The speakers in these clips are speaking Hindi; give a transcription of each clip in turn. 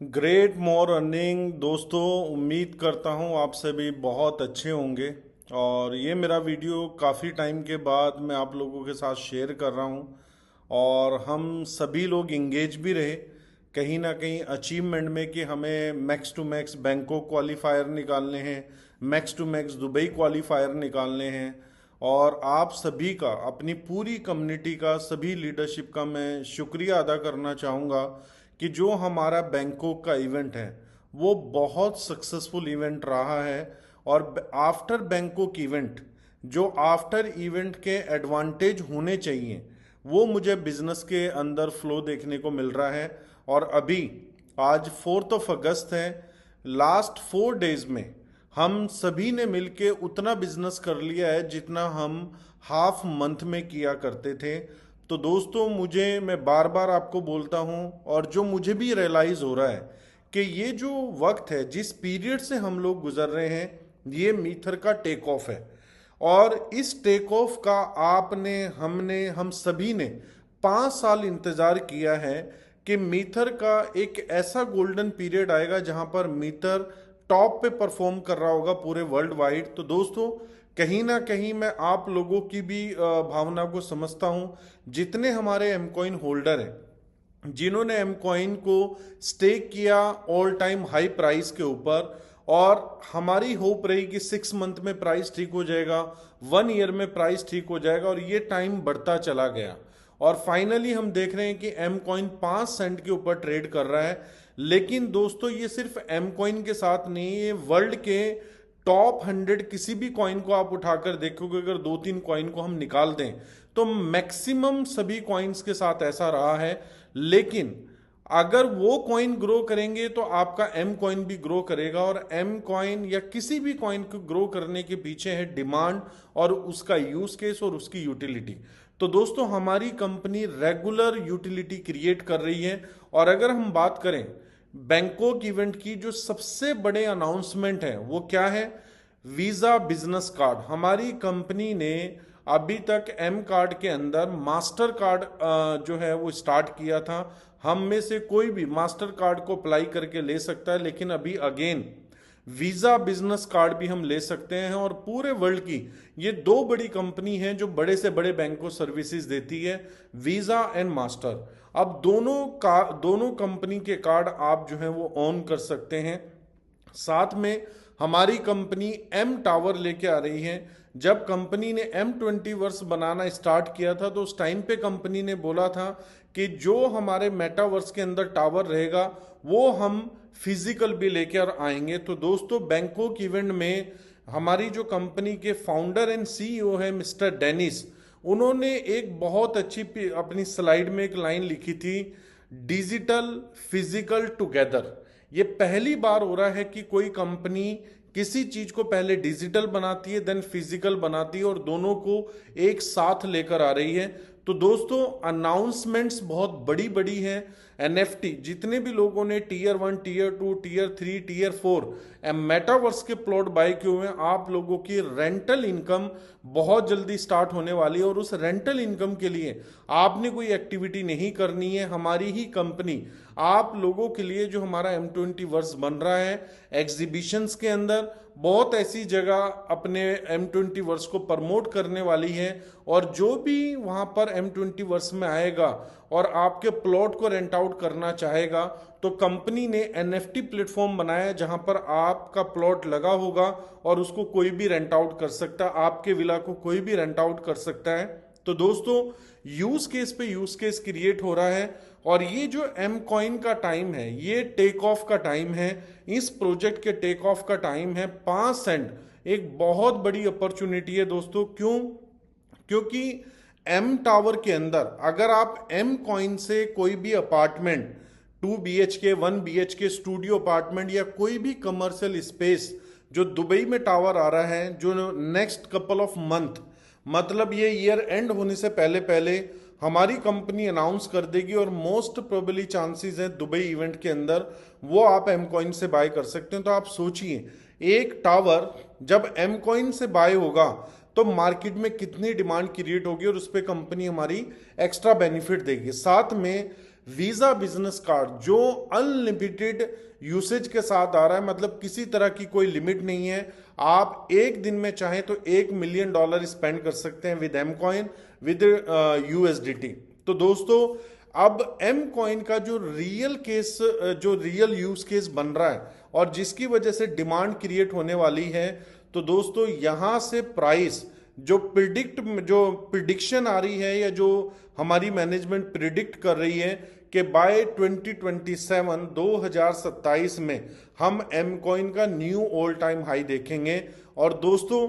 ग्रेट मोर अर्निंग दोस्तों, उम्मीद करता हूँ आप सभी बहुत अच्छे होंगे। और ये मेरा वीडियो काफ़ी टाइम के बाद मैं आप लोगों के साथ शेयर कर रहा हूँ। और हम सभी लोग इंगेज भी रहे कहीं ना कहीं अचीवमेंट में कि हमें max to max Bangkok qualifier निकालने हैं, max to max Dubai qualifier निकालने हैं। और आप सभी का, अपनी पूरी कम्युनिटी का, सभी लीडरशिप का मैं शुक्रिया अदा करना चाहूँगा कि जो हमारा बैंकॉक का इवेंट है वो बहुत सक्सेसफुल इवेंट रहा है। और आफ्टर बैंकॉक इवेंट जो आफ्टर इवेंट के एडवांटेज होने चाहिए वो मुझे बिजनेस के अंदर फ्लो देखने को मिल रहा है। और अभी आज 4 अगस्त है। लास्ट 4 डेज में हम सभी ने मिलके उतना बिजनेस कर लिया है जितना हम हाफ मंथ में किया करते थे। तो दोस्तों, मैं बार बार आपको बोलता हूँ और जो मुझे भी रियलाइज़ हो रहा है कि ये जो वक्त है, जिस पीरियड से हम लोग गुजर रहे हैं, ये मीथर का टेक ऑफ है। और इस टेक ऑफ का हम सभी ने 5 साल इंतज़ार किया है कि मीथर का एक ऐसा गोल्डन पीरियड आएगा जहां पर मीथर टॉप पे परफॉर्म कर रहा होगा पूरे वर्ल्ड वाइड। तो दोस्तों, कहीं ना कहीं मैं आप लोगों की भी भावना को समझता हूँ। जितने हमारे एम कॉइन होल्डर हैं, जिन्होंने एम कॉइन को स्टेक किया ऑल टाइम हाई प्राइस के ऊपर, और हमारी होप रही कि 6 मंथ में प्राइस ठीक हो जाएगा, 1 ईयर में प्राइस ठीक हो जाएगा, और ये टाइम बढ़ता चला गया। और फाइनली हम देख रहे हैं कि एम कॉइन 5 सेंट के ऊपर ट्रेड कर रहा है। लेकिन दोस्तों, ये सिर्फ एम कॉइन के साथ नहीं, ये वर्ल्ड के टॉप 100 किसी भी कॉइन को आप उठाकर देखोगे, अगर 2-3 कॉइन को हम निकाल दें तो मैक्सिमम सभी कॉइन्स के साथ ऐसा रहा है। लेकिन अगर वो कॉइन ग्रो करेंगे तो आपका एम कॉइन भी ग्रो करेगा। और एम कॉइन या किसी भी कॉइन को ग्रो करने के पीछे है डिमांड और उसका यूज केस और उसकी यूटिलिटी। तो दोस्तों, हमारी कंपनी रेगुलर यूटिलिटी क्रिएट कर रही है। और अगर हम बात करें बैंकॉक इवेंट की, जो सबसे बड़े अनाउंसमेंट है वो क्या है? Visa business card. हमारी कंपनी ने अभी तक एम कार्ड के अंदर मास्टर कार्ड जो है वो स्टार्ट किया था। हम में से कोई भी मास्टर कार्ड को अप्लाई करके ले सकता है, लेकिन अभी अगेन वीजा बिजनेस कार्ड भी हम ले सकते हैं। और पूरे वर्ल्ड की ये दो बड़ी कंपनी हैं जो बड़े से बड़े बैंक को सर्विसेज देती है, वीजा एंड मास्टर। अब दोनों कंपनी के कार्ड आप जो है वो ऑन कर सकते हैं। साथ में हमारी कंपनी एम टावर लेके आ रही है। जब कंपनी ने M20 वर्स बनाना स्टार्ट किया था तो उस टाइम पे कंपनी ने बोला था कि जो हमारे मेटावर्स के अंदर टावर रहेगा वो हम फिजिकल भी लेकर आएंगे। तो दोस्तों, बैंकॉक इवेंट में हमारी जो कंपनी के फाउंडर एंड CEO है मिस्टर डेनिस, उन्होंने एक बहुत अच्छी अपनी स्लाइड में एक लाइन लिखी थी, डिजिटल फिजिकल टुगेदर। ये पहली बार हो रहा है कि कोई कंपनी किसी चीज को पहले डिजिटल बनाती है, देन फिजिकल बनाती है, और दोनों को एक साथ लेकर आ रही है। तो दोस्तों, अनाउंसमेंट्स बहुत बड़ी बड़ी हैं। NFT, जितने भी लोगों ने Tier 1, Tier 2, Tier 3, Tier 4 metaverse के प्लॉट बाय किए हुए हैं, आप लोगों की रेंटल इनकम बहुत जल्दी स्टार्ट होने वाली है। और उस रेंटल इनकम के लिए आपने कोई एक्टिविटी नहीं करनी है, हमारी ही कंपनी आप लोगों के लिए, जो हमारा M20 वर्स बन रहा है एग्जीबिशंस के अंदर, बहुत ऐसी जगह अपने M20 वर्स को प्रमोट करने वाली है। और जो भी वहां पर M20 वर्स में आएगा और आपके प्लॉट को रेंट आउट करना चाहेगा, तो कंपनी ने NFT प्लेटफॉर्म बनाया है जहां पर आपका प्लॉट लगा होगा और उसको कोई भी रेंट आउट कर सकता है, आपके विला को कोई भी रेंट आउट कर सकता है। तो दोस्तों, यूज केस पे यूज केस क्रिएट हो रहा है। और ये जो एम कॉइन का टाइम है, ये टेक ऑफ का टाइम है। इस प्रोजेक्ट के टेक ऑफ का टाइम है 5 सेंट। एक बहुत बड़ी अपॉर्चुनिटी है दोस्तों। क्यों? क्योंकि एम टावर के अंदर अगर आप एम कॉइन से कोई भी apartment, 2 BHK 1 BHK studio apartment या कोई भी कमर्शियल स्पेस जो दुबई में टावर आ रहा है, जो नेक्स्ट कपल ऑफ मंथ, मतलब ये ईयर एंड होने से पहले पहले हमारी कंपनी अनाउंस कर देगी, और मोस्ट प्रोबेबली चांसेस है दुबई इवेंट के अंदर वो आप एम कॉइन से बाय कर सकते हैं। तो आप सोचिए, एक टावर जब एम कॉइन से बाय होगा तो मार्केट में कितनी डिमांड क्रिएट होगी, और उस पर कंपनी हमारी एक्स्ट्रा बेनिफिट देगी। साथ में वीजा बिजनेस कार्ड जो अनलिमिटेड यूसेज के साथ आ रहा है, मतलब किसी तरह की कोई लिमिट नहीं है। आप एक दिन में चाहें तो $1 मिलियन स्पेंड कर सकते हैं with M coin with USDT. तो दोस्तों अब एम कॉइन का जो रियल यूज केस बन रहा है और जिसकी वजह से डिमांड क्रिएट होने वाली है, तो दोस्तों यहां से प्राइस जो प्रिडिक्शन आ रही है या जो हमारी मैनेजमेंट प्रिडिक्ट कर रही है कि बाय 2027 में हम एम कॉइन का न्यू ऑल टाइम हाई देखेंगे। और दोस्तों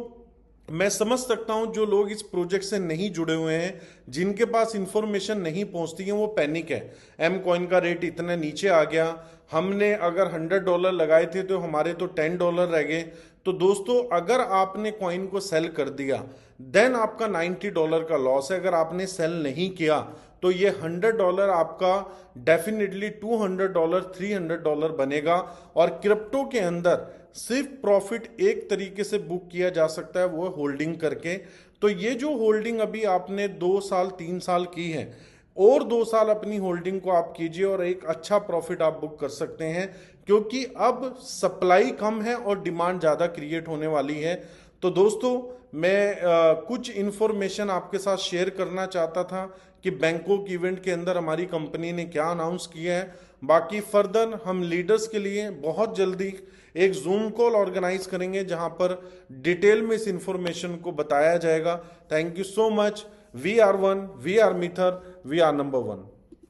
मैं समझ सकता हूं जो लोग इस प्रोजेक्ट से नहीं जुड़े हुए हैं, जिनके पास इंफॉर्मेशन नहीं पहुंचती है, वो पैनिक है। एम कॉइन का रेट इतना नीचे आ गया, हमने अगर $100 लगाए थे तो हमारे तो $10 रह गए। तो दोस्तों अगर आपने कॉइन को सेल कर दिया देन आपका $90 का लॉस है। अगर आपने सेल नहीं किया तो ये $100 आपका डेफिनेटली $200 $300 बनेगा। और क्रिप्टो के अंदर सिर्फ प्रॉफिट एक तरीके से बुक किया जा सकता है, वो होल्डिंग करके। तो ये जो होल्डिंग अभी आपने 2 साल 3 साल की है, और 2 साल अपनी होल्डिंग को आप कीजिए और एक अच्छा प्रॉफिट आप बुक कर सकते हैं, क्योंकि अब सप्लाई कम है और डिमांड ज़्यादा क्रिएट होने वाली है। तो दोस्तों मैं कुछ इन्फॉर्मेशन आपके साथ शेयर करना चाहता था कि बैंकॉक इवेंट के अंदर हमारी कंपनी ने क्या अनाउंस किया है। बाकी फर्दर हम लीडर्स के लिए बहुत जल्दी एक जूम कॉल ऑर्गेनाइज करेंगे जहां पर डिटेल में इस इंफॉर्मेशन को बताया जाएगा। Thank you so much. We are one, we are मिथर, वी आर नंबर 1।